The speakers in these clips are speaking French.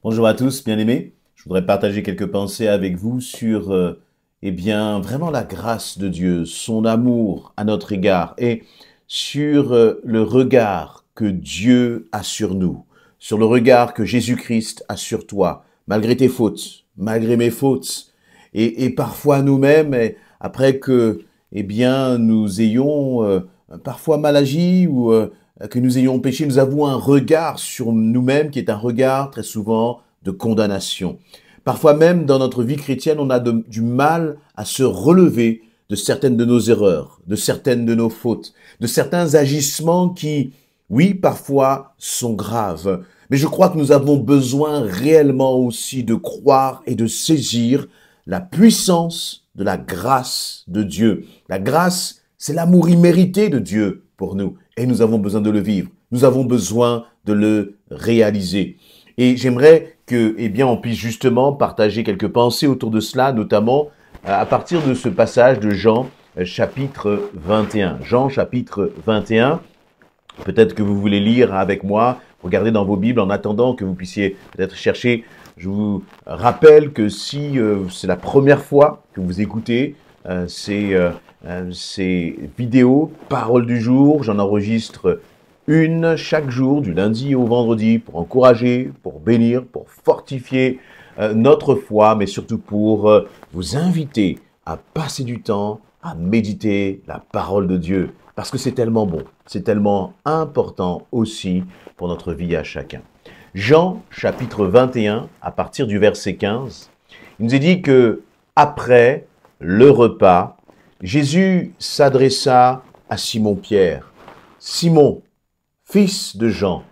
Bonjour à tous, bien-aimés. Je voudrais partager quelques pensées avec vous sur, vraiment la grâce de Dieu, son amour à notre égard et sur le regard que Dieu a sur nous, sur le regard que Jésus-Christ a sur toi, malgré tes fautes, malgré mes fautes, et parfois nous-mêmes, après que, nous ayons parfois mal agi ou que nous ayons péché, nous avons un regard sur nous-mêmes qui est un regard très souvent de condamnation. Parfois même dans notre vie chrétienne, on a du mal à se relever de certaines de nos erreurs, de certaines de nos fautes, de certains agissements qui, oui, parfois sont graves. Mais je crois que nous avons besoin réellement aussi de croire et de saisir la puissance de la grâce de Dieu. La grâce, c'est l'amour immérité de Dieu pour nous. Et nous avons besoin de le vivre. Nous avons besoin de le réaliser. Et j'aimerais que, on puisse justement partager quelques pensées autour de cela, notamment à partir de ce passage de Jean chapitre 21. Jean chapitre 21. Peut-être que vous voulez lire avec moi, regardez dans vos Bibles en attendant que vous puissiez peut-être chercher. Je vous rappelle que si c'est la première fois que vous écoutez ces vidéos, paroles du jour, j'en enregistre une chaque jour, du lundi au vendredi, pour encourager, pour bénir, pour fortifier notre foi, mais surtout pour vous inviter à passer du temps à méditer la parole de Dieu. Parce que c'est tellement bon, c'est tellement important aussi pour notre vie à chacun. Jean, chapitre 21, à partir du verset 15, il nous est dit que après le repas, Jésus s'adressa à Simon-Pierre. « Simon, fils de Jean,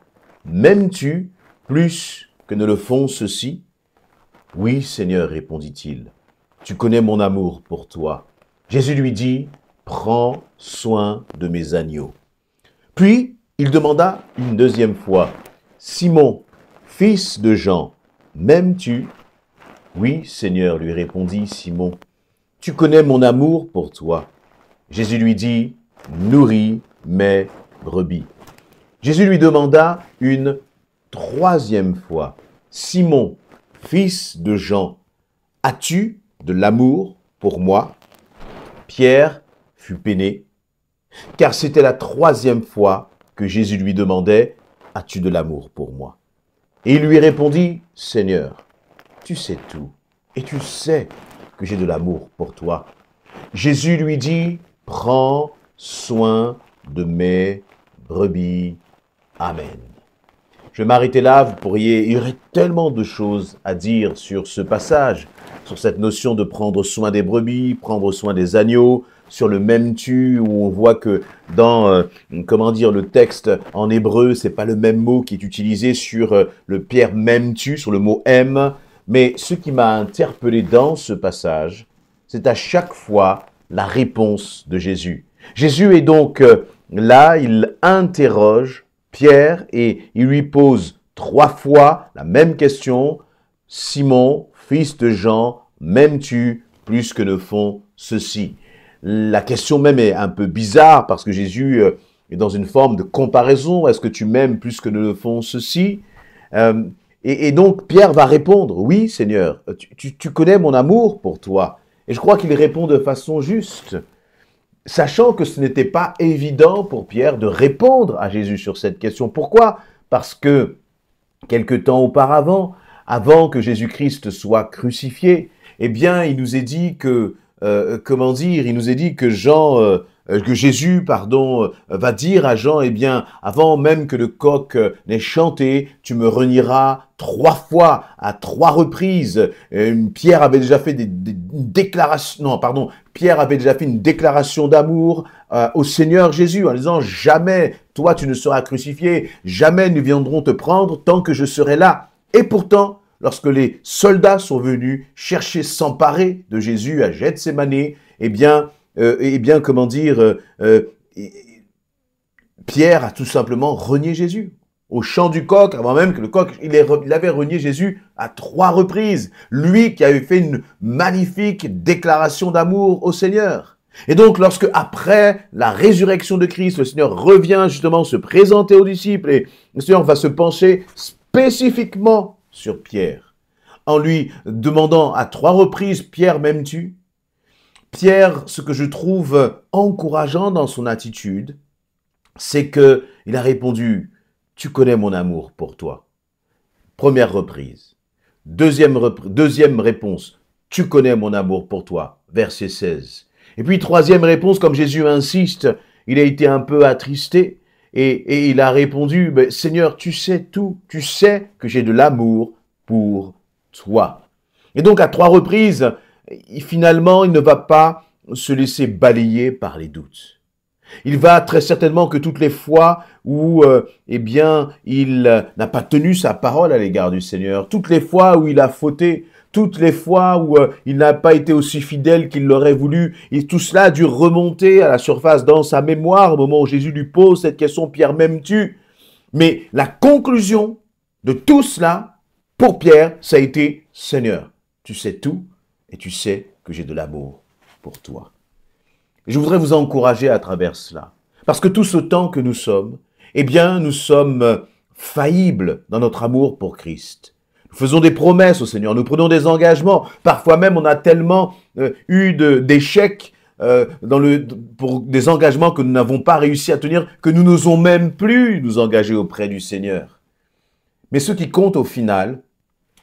m'aimes-tu plus que ne le font ceux-ci » ? « Oui, Seigneur, répondit-il, tu connais mon amour pour toi. » Jésus lui dit, « Prends soin de mes agneaux. » Puis, il demanda une deuxième fois, « Simon, fils de Jean, m'aimes-tu » ? « Oui, Seigneur, lui répondit Simon, tu connais mon amour pour toi. » Jésus lui dit, « Nourris mes brebis. » Jésus lui demanda une troisième fois, « Simon, fils de Jean, as-tu de l'amour pour moi ?» Pierre fut peiné, car c'était la troisième fois que Jésus lui demandait, « As-tu de l'amour pour moi ?» Et il lui répondit, « Seigneur, tu sais tout, et tu sais que j'ai de l'amour pour toi. » Jésus lui dit, « Prends soin de mes brebis. » Amen. Je vais m'arrêter là, il y aurait tellement de choses à dire sur ce passage, sur cette notion de prendre soin des brebis, prendre soin des agneaux, sur le m'aimes-tu, où on voit que dans, le texte en hébreu, c'est pas le même mot qui est utilisé sur le Pierre m'aimes-tu, sur le mot aime, mais ce qui m'a interpellé dans ce passage, c'est à chaque fois la réponse de Jésus. Jésus est donc là, il interroge Pierre et il lui pose 3 fois la même question. « Simon, fils de Jean, m'aimes-tu plus que ne font ceux-ci » La question même est un peu bizarre parce que Jésus est dans une forme de comparaison. « Est-ce que tu m'aimes plus que ne le font ceux-ci » Et donc Pierre va répondre « Oui, Seigneur, tu connais mon amour pour toi. » Et je crois qu'il répond de façon juste, sachant que ce n'était pas évident pour Pierre de répondre à Jésus sur cette question. Pourquoi ? Parce que, quelque temps auparavant, avant que Jésus-Christ soit crucifié, il nous est dit que, il nous est dit que Jésus, va dire à Jean, avant même que le coq n'ait chanté, tu me renieras 3 fois, à 3 reprises. Pierre avait déjà fait Pierre avait déjà fait une déclaration d'amour au Seigneur Jésus en disant, jamais toi tu ne seras crucifié, jamais nous viendrons te prendre tant que je serai là. Et pourtant, lorsque les soldats sont venus chercher, s'emparer de Jésus à Gethsémani, Pierre a tout simplement renié Jésus. Au chant du coq, avant même que le coq, il avait renié Jésus à 3 reprises. Lui qui avait fait une magnifique déclaration d'amour au Seigneur. Et donc, lorsque après la résurrection de Christ, le Seigneur revient justement se présenter aux disciples et le Seigneur va se pencher spécifiquement sur Pierre, en lui demandant à 3 reprises, « Pierre, m'aimes-tu » Pierre, ce que je trouve encourageant dans son attitude, c'est qu'il a répondu, « Tu connais mon amour pour toi ». Première reprise. Deuxième réponse, « Tu connais mon amour pour toi », verset 16. Et puis troisième réponse, comme Jésus insiste, il a été un peu attristé et il a répondu, « Seigneur, tu sais tout, tu sais que j'ai de l'amour pour toi ». Et donc à 3 reprises, finalement, il ne va pas se laisser balayer par les doutes. Il va très certainement que toutes les fois où, il n'a pas tenu sa parole à l'égard du Seigneur, toutes les fois où il a fauté, toutes les fois où il n'a pas été aussi fidèle qu'il l'aurait voulu, et tout cela a dû remonter à la surface dans sa mémoire au moment où Jésus lui pose cette question, « Pierre, m'aimes-tu » Mais la conclusion de tout cela, pour Pierre, ça a été, « Seigneur, tu sais tout et tu sais que j'ai de l'amour pour toi. » Je voudrais vous encourager à travers cela. Parce que tout ce temps que nous sommes, nous sommes faillibles dans notre amour pour Christ. Nous faisons des promesses au Seigneur, nous prenons des engagements. Parfois même, on a tellement eu d'échecs pour des engagements que nous n'avons pas réussi à tenir, que nous n'osons même plus nous engager auprès du Seigneur. Mais ce qui compte au final,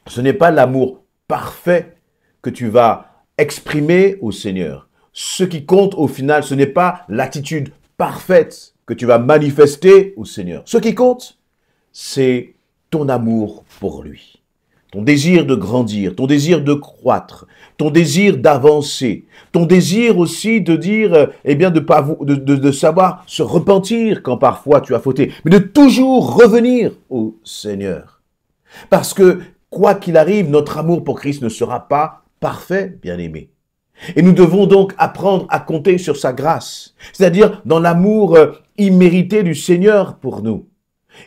ce n'est pas l'amour parfait que tu vas exprimer au Seigneur. Ce qui compte au final, ce n'est pas l'attitude parfaite que tu vas manifester au Seigneur. Ce qui compte, c'est ton amour pour lui. Ton désir de grandir, ton désir de croître, ton désir d'avancer, ton désir aussi de dire, de savoir se repentir quand parfois tu as fauté, mais de toujours revenir au Seigneur. Parce que, quoi qu'il arrive, notre amour pour Christ ne sera pas parfait, bien-aimé. Et nous devons donc apprendre à compter sur sa grâce, c'est-à-dire dans l'amour immérité du Seigneur pour nous.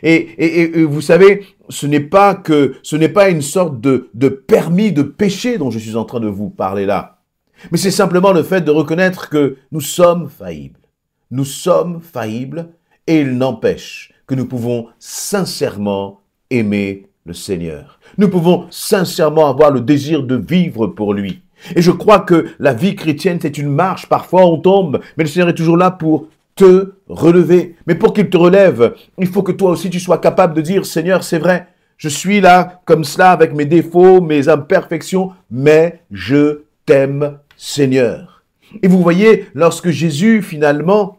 Et vous savez, ce n'est pas une sorte de permis de péché dont je suis en train de vous parler là. Mais c'est simplement le fait de reconnaître que nous sommes faillibles. Nous sommes faillibles et il n'empêche que nous pouvons sincèrement aimer le Seigneur. Nous pouvons sincèrement avoir le désir de vivre pour lui. Et je crois que la vie chrétienne, c'est une marche. Parfois, on tombe, mais le Seigneur est toujours là pour te relever. Mais pour qu'il te relève, il faut que toi aussi, tu sois capable de dire, « Seigneur, c'est vrai, je suis là comme cela avec mes défauts, mes imperfections, mais je t'aime, Seigneur. » Et vous voyez, lorsque Jésus, finalement,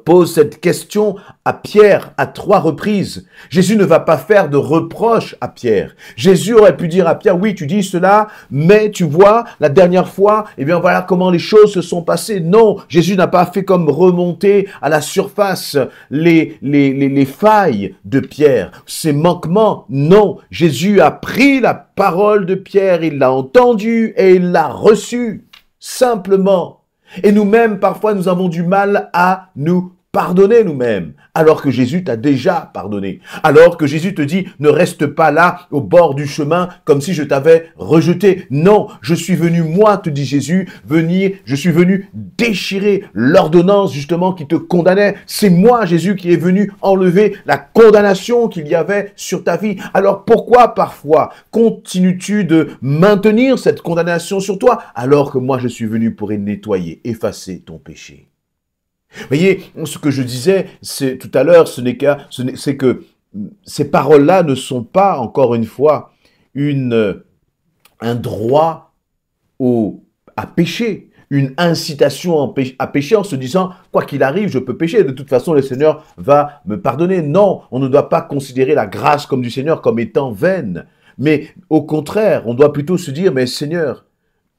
pose cette question à Pierre à 3 reprises. Jésus ne va pas faire de reproche à Pierre. Jésus aurait pu dire à Pierre, oui, tu dis cela, mais tu vois, la dernière fois, voilà comment les choses se sont passées. Non, Jésus n'a pas fait comme remonter à la surface les failles de Pierre, ses manquements. Non, Jésus a pris la parole de Pierre, il l'a entendue et il l'a reçue, simplement. Et nous-mêmes, parfois, nous avons du mal à nous pardonner nous-mêmes, alors que Jésus t'a déjà pardonné. Alors que Jésus te dit, ne reste pas là, au bord du chemin, comme si je t'avais rejeté. Non, je suis venu, moi, te dit Jésus, je suis venu déchirer l'ordonnance, justement, qui te condamnait. C'est moi, Jésus, qui est venu enlever la condamnation qu'il y avait sur ta vie. Alors pourquoi, parfois, continues-tu de maintenir cette condamnation sur toi, alors que moi, je suis venu pour nettoyer, effacer ton péché? Voyez, ce que je disais tout à l'heure, c'est que ces paroles-là ne sont pas, encore une fois, un droit à pécher, une incitation à pécher en se disant, quoi qu'il arrive, je peux pécher, de toute façon, le Seigneur va me pardonner. Non, on ne doit pas considérer la grâce comme du Seigneur comme étant vaine, mais au contraire, on doit plutôt se dire, mais Seigneur,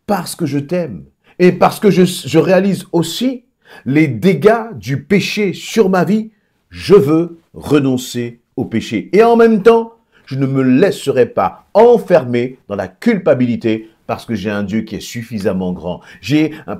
parce que je t'aime, et parce que je réalise aussi les dégâts du péché sur ma vie, je veux renoncer au péché. Et en même temps, je ne me laisserai pas enfermer dans la culpabilité parce que j'ai un Dieu qui est suffisamment grand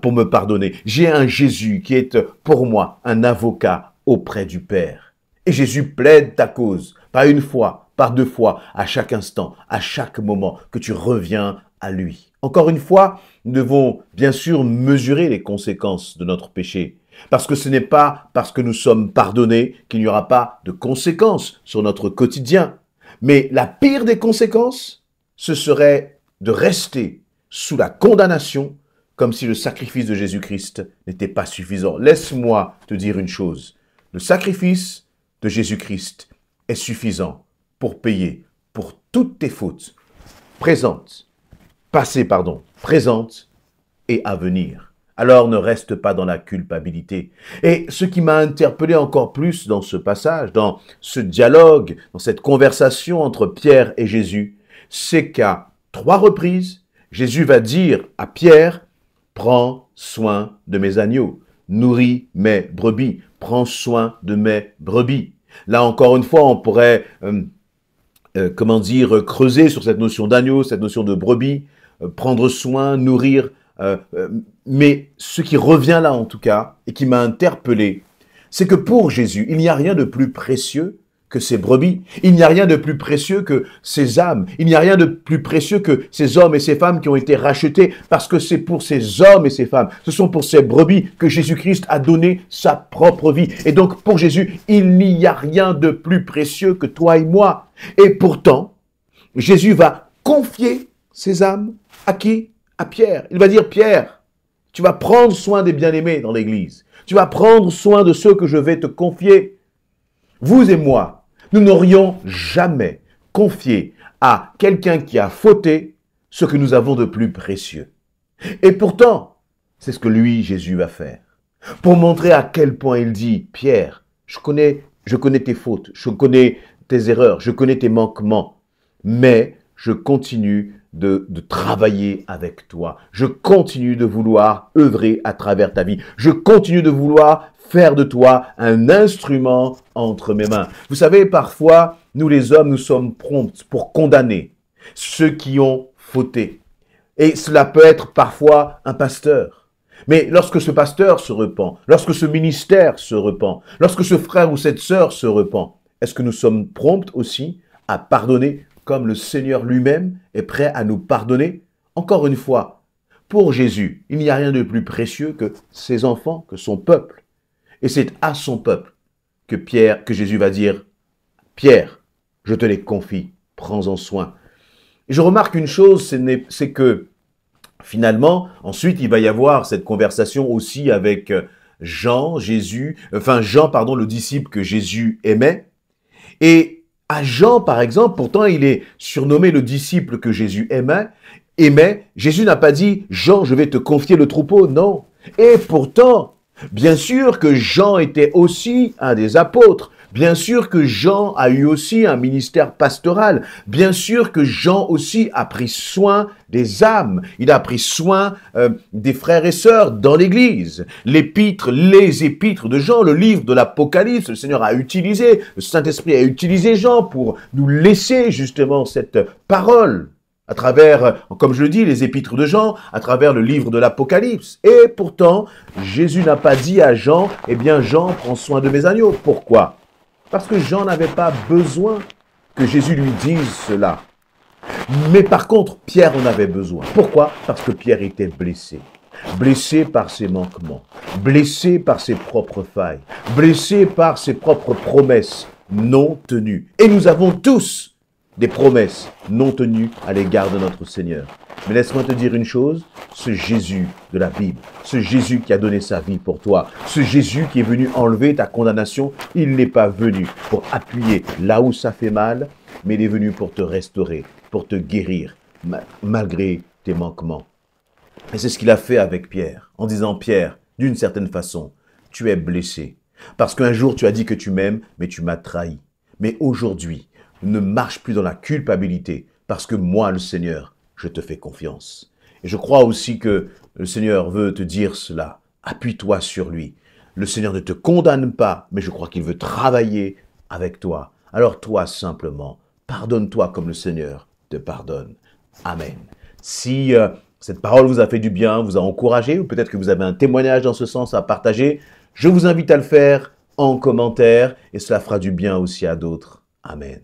pour me pardonner. J'ai un Jésus qui est pour moi un avocat auprès du Père. Et Jésus plaide ta cause, pas une fois, pas 2 fois, à chaque instant, à chaque moment que tu reviens à lui. Encore une fois, nous devons bien sûr mesurer les conséquences de notre péché. Parce que ce n'est pas parce que nous sommes pardonnés qu'il n'y aura pas de conséquences sur notre quotidien. Mais la pire des conséquences, ce serait de rester sous la condamnation comme si le sacrifice de Jésus-Christ n'était pas suffisant. Laisse-moi te dire une chose. Le sacrifice de Jésus-Christ est suffisant pour payer pour toutes tes fautes, présentes et à venir. Alors ne reste pas dans la culpabilité. Et ce qui m'a interpellé encore plus dans ce passage, dans ce dialogue, dans cette conversation entre Pierre et Jésus, c'est qu'à 3 reprises, Jésus va dire à Pierre, « Prends soin de mes agneaux, nourris mes brebis, prends soin de mes brebis. » Là encore une fois, on pourrait, creuser sur cette notion d'agneau, cette notion de brebis, prendre soin, nourrir. Mais ce qui revient là en tout cas, et qui m'a interpellé, c'est que pour Jésus, il n'y a rien de plus précieux que ces brebis. Il n'y a rien de plus précieux que ces âmes. Il n'y a rien de plus précieux que ces hommes et ces femmes qui ont été rachetés, parce que c'est pour ces hommes et ces femmes, ce sont pour ces brebis que Jésus-Christ a donné sa propre vie. Et donc pour Jésus, il n'y a rien de plus précieux que toi et moi. Et pourtant, Jésus va confier ces âmes à qui? À Pierre. Il va dire, Pierre, tu vas prendre soin des bien-aimés dans l'église. Tu vas prendre soin de ceux que je vais te confier. Vous et moi, nous n'aurions jamais confié à quelqu'un qui a fauté ce que nous avons de plus précieux. Et pourtant, c'est ce que lui, Jésus, va faire. Pour montrer à quel point il dit, Pierre, je connais tes fautes, je connais tes erreurs, je connais tes manquements, mais je continue de travailler avec toi. Je continue de vouloir œuvrer à travers ta vie. Je continue de vouloir faire de toi un instrument entre mes mains. Vous savez, parfois, nous les hommes, nous sommes prompts pour condamner ceux qui ont fauté. Et cela peut être parfois un pasteur. Mais lorsque ce pasteur se repent, lorsque ce ministère se repent, lorsque ce frère ou cette sœur se repent, est-ce que nous sommes prompts aussi à pardonner comme le Seigneur lui-même est prêt à nous pardonner? Encore une fois, pour Jésus, il n'y a rien de plus précieux que ses enfants, que son peuple. Et c'est à son peuple que Jésus va dire, Pierre, je te les confie, prends-en soin. Et je remarque une chose, c'est que finalement, ensuite, il va y avoir cette conversation aussi avec Jean, le disciple que Jésus aimait. Et à Jean, par exemple, pourtant, il est surnommé le disciple que Jésus aimait. Jésus n'a pas dit, Jean, je vais te confier le troupeau. Non. Et pourtant, bien sûr que Jean était aussi un des apôtres. Bien sûr que Jean a eu aussi un ministère pastoral. Bien sûr que Jean aussi a pris soin des âmes. Il a pris soin des frères et sœurs dans l'Église. Les épîtres de Jean, le livre de l'Apocalypse, le Seigneur a utilisé, le Saint-Esprit a utilisé Jean pour nous laisser justement cette parole à travers, comme je le dis, les épîtres de Jean, à travers le livre de l'Apocalypse. Et pourtant, Jésus n'a pas dit à Jean, eh bien Jean, prends soin de mes agneaux. Pourquoi ? Parce que Jean n'avait pas besoin que Jésus lui dise cela. Mais par contre, Pierre en avait besoin. Pourquoi? Parce que Pierre était blessé. Blessé par ses manquements, blessé par ses propres failles, blessé par ses propres promesses non tenues. Et nous avons tous des promesses non tenues à l'égard de notre Seigneur. Mais laisse-moi te dire une chose, ce Jésus de la Bible, ce Jésus qui a donné sa vie pour toi, ce Jésus qui est venu enlever ta condamnation, il n'est pas venu pour appuyer là où ça fait mal, mais il est venu pour te restaurer, pour te guérir, malgré tes manquements. Et c'est ce qu'il a fait avec Pierre, en disant, Pierre, d'une certaine façon, tu es blessé. Parce qu'un jour tu as dit que tu m'aimes, mais tu m'as trahi. Mais aujourd'hui, ne marche plus dans la culpabilité, parce que moi, le Seigneur, je te fais confiance. Et je crois aussi que le Seigneur veut te dire cela. Appuie-toi sur lui. Le Seigneur ne te condamne pas, mais je crois qu'il veut travailler avec toi. Alors toi, simplement, pardonne-toi comme le Seigneur te pardonne. Amen. Si cette parole vous a fait du bien, vous a encouragé, ou peut-être que vous avez un témoignage dans ce sens à partager, je vous invite à le faire en commentaire, et cela fera du bien aussi à d'autres. Amen.